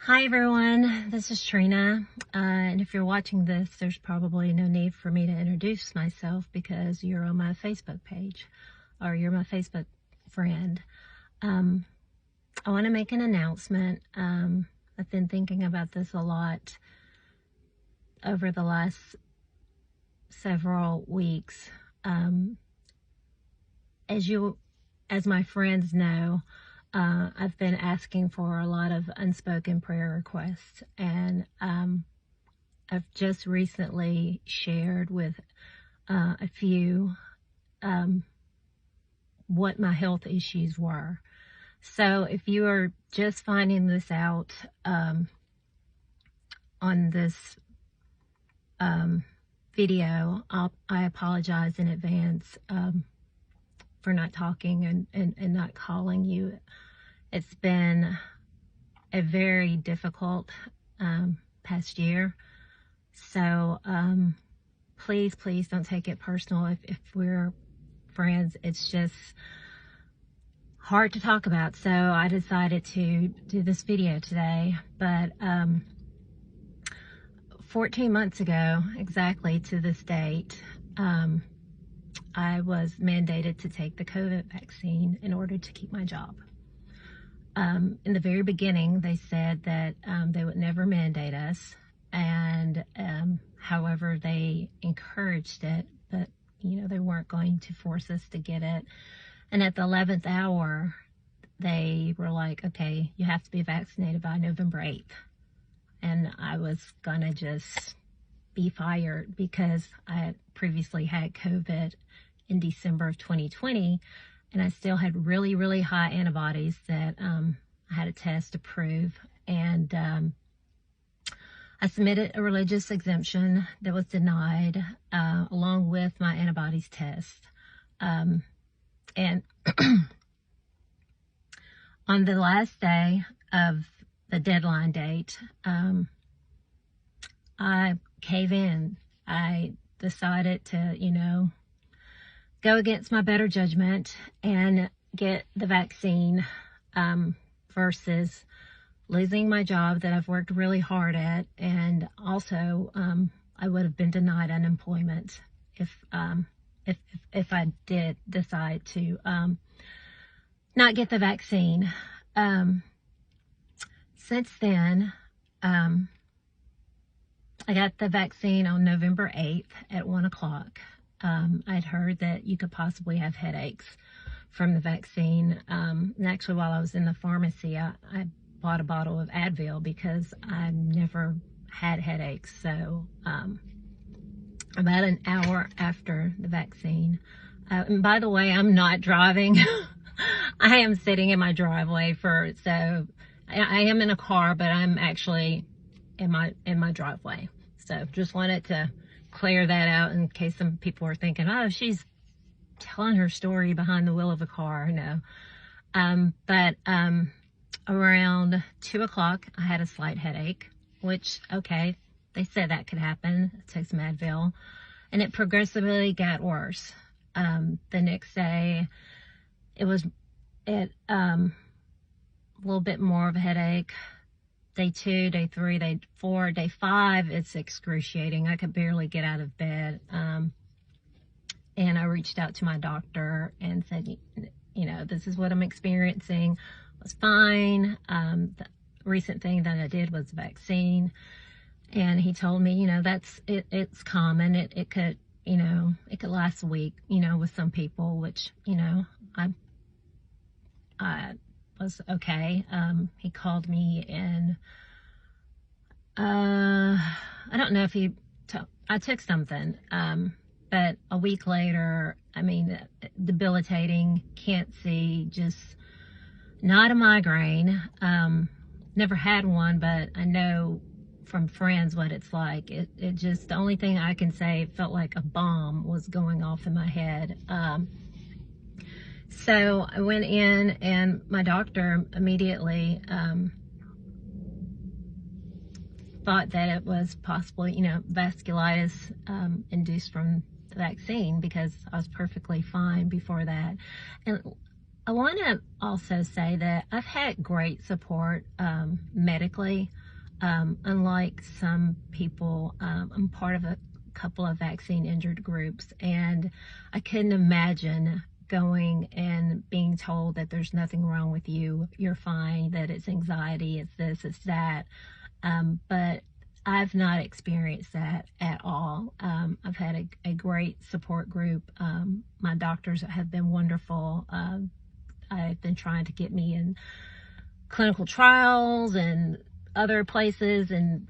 Hi everyone, this is Trina, and if you're watching this, there's probably no need for me to introduce myself because you're on my Facebook page, or you're my Facebook friend. I want to make an announcement. I've been thinking about this a lot over the last several weeks. As my friends know, I've been asking for a lot of unspoken prayer requests, and I've just recently shared with a few what my health issues were. So if you are just finding this out on this video, I apologize in advance for not talking and not calling you. It's been a very difficult past year. So please don't take it personal if we're friends. It's just hard to talk about. So I decided to do this video today. But 14 months ago, exactly to this date, I was mandated to take the COVID vaccine in order to keep my job. In the very beginning, they said that they would never mandate us, and however, they encouraged it, but they weren't going to force us to get it. And at the 11th hour, they were like, okay, you have to be vaccinated by November 8th. And I was gonna just be fired because I had previously had COVID in December of 2020, and I still had really high antibodies that I had a test to prove. And I submitted a religious exemption that was denied, along with my antibodies test. And on the last day of the deadline date, I cave in. I decided to, go against my better judgment and get the vaccine versus losing my job that I've worked really hard at. And also, I would have been denied unemployment if I did decide to not get the vaccine. Since then, I got the vaccine on November 8th at 1 o'clock. I'd heard that you could possibly have headaches from the vaccine. And actually, while I was in the pharmacy, I bought a bottle of Advil because I never had headaches. So about an hour after the vaccine, and by the way, I'm not driving. I am sitting in my driveway so I am in a car, but I'm actually in my driveway. So just wanted to clear that out in case some people are thinking, oh, she's telling her story behind the wheel of a car. No. But around 2 o'clock, I had a slight headache, which, okay, they said that could happen. I took some Advil, and it progressively got worse. The next day, it was a little bit more of a headache. Day 2, day 3, day 4, day 5, it's excruciating. I could barely get out of bed. And I reached out to my doctor and said, this is what I'm experiencing. I was fine. The recent thing that I did was vaccine. And he told me, it's common. It could, it could last a week, with some people, which, I was okay. He called me, and I don't know if I took something, but a week later, debilitating, can't see, just not a migraine. Never had one, but I know from friends what it's like. It just, the only thing I can say, it felt like a bomb was going off in my head. So I went in, and my doctor immediately thought that it was possibly, vasculitis induced from the vaccine, because I was perfectly fine before that. And I want to also say that I've had great support medically. Unlike some people, I'm part of a couple of vaccine injured groups, and I couldn't imagine going and being told that there's nothing wrong with you, you're fine, that it's anxiety, it's this, it's that. But I've not experienced that at all. I've had a great support group. My doctors have been wonderful. I've been trying to get me in clinical trials and other places, and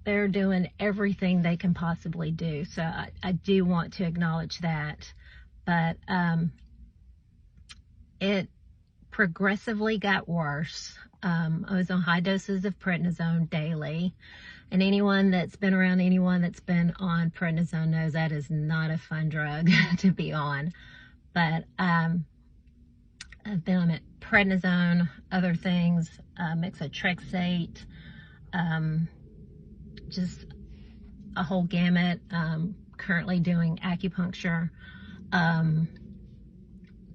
they're doing everything they can possibly do. So I do want to acknowledge that. But it progressively got worse. I was on high doses of prednisone daily. And anyone that's been around anyone that's been on prednisone knows that is not a fun drug to be on. But I've been on prednisone, other things, methotrexate, just a whole gamut. Currently doing acupuncture.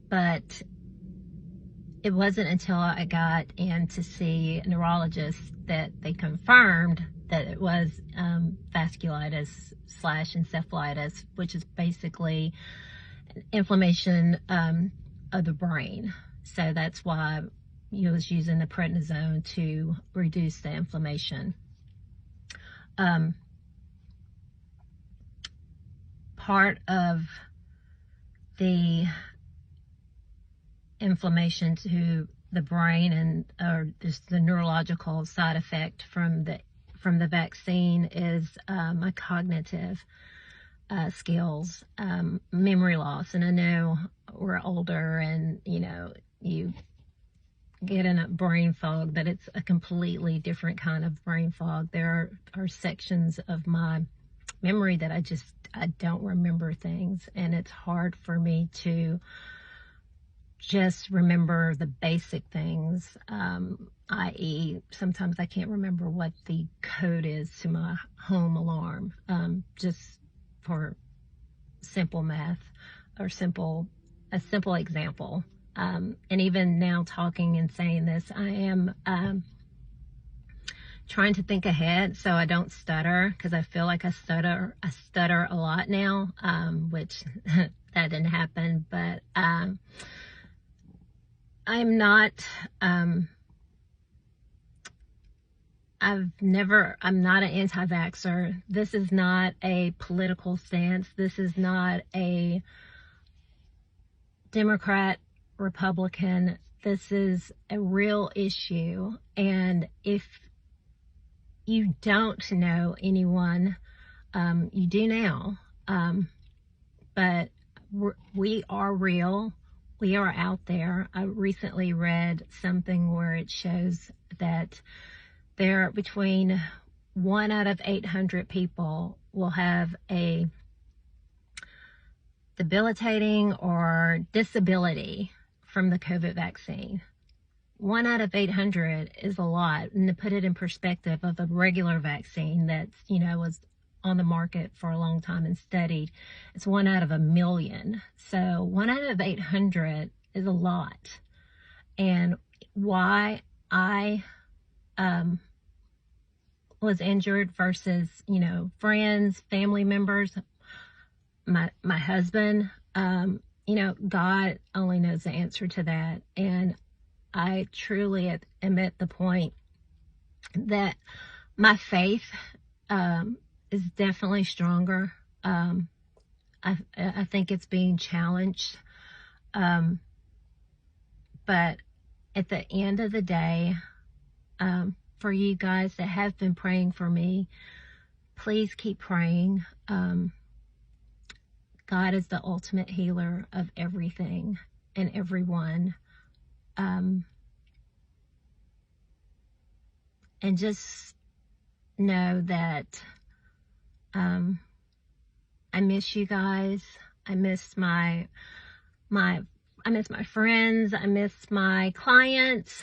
But it wasn't until I got in to see a neurologist that they confirmed that it was vasculitis / encephalitis, which is basically inflammation of the brain. So that's why I was using the prednisone to reduce the inflammation. Part of the inflammation to the brain and or just the neurological side effect from the vaccine is my cognitive skills, memory loss. And I know we're older and you get in a brain fog, but it's a completely different kind of brain fog. There are sections of my memory that I don't remember things, and it's hard for me to just remember the basic things, i.e. sometimes I can't remember what the code is to my home alarm, just for simple math or a simple example. And even now talking and saying this, I am trying to think ahead so I don't stutter, because I feel like I stutter a lot now, which that didn't happen, but I'm not, I'm not an anti-vaxxer. This is not a political stance. This is not a Democrat, Republican. This is a real issue. And if you don't know anyone, you do now. But we are real. We are out there. I recently read something where it shows that there are between 1 out of 800 people will have a debilitating or disability from the COVID vaccine. 1 out of 800 is a lot. And to put it in perspective of a regular vaccine that's, was on the market for a long time and studied, it's 1 out of a million. So 1 out of 800 is a lot. And why I was injured versus, friends, family members, my husband, God only knows the answer to that. And I truly am at the point that my faith is definitely stronger. I think it's being challenged. But at the end of the day, for you guys that have been praying for me, please keep praying. God is the ultimate healer of everything and everyone. And just know that I miss you guys. I miss my friends. I miss my clients.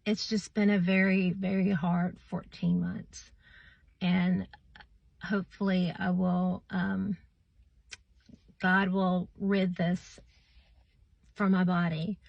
It's just been a very, very hard 14 months. And hopefully I will God will rid this from my body.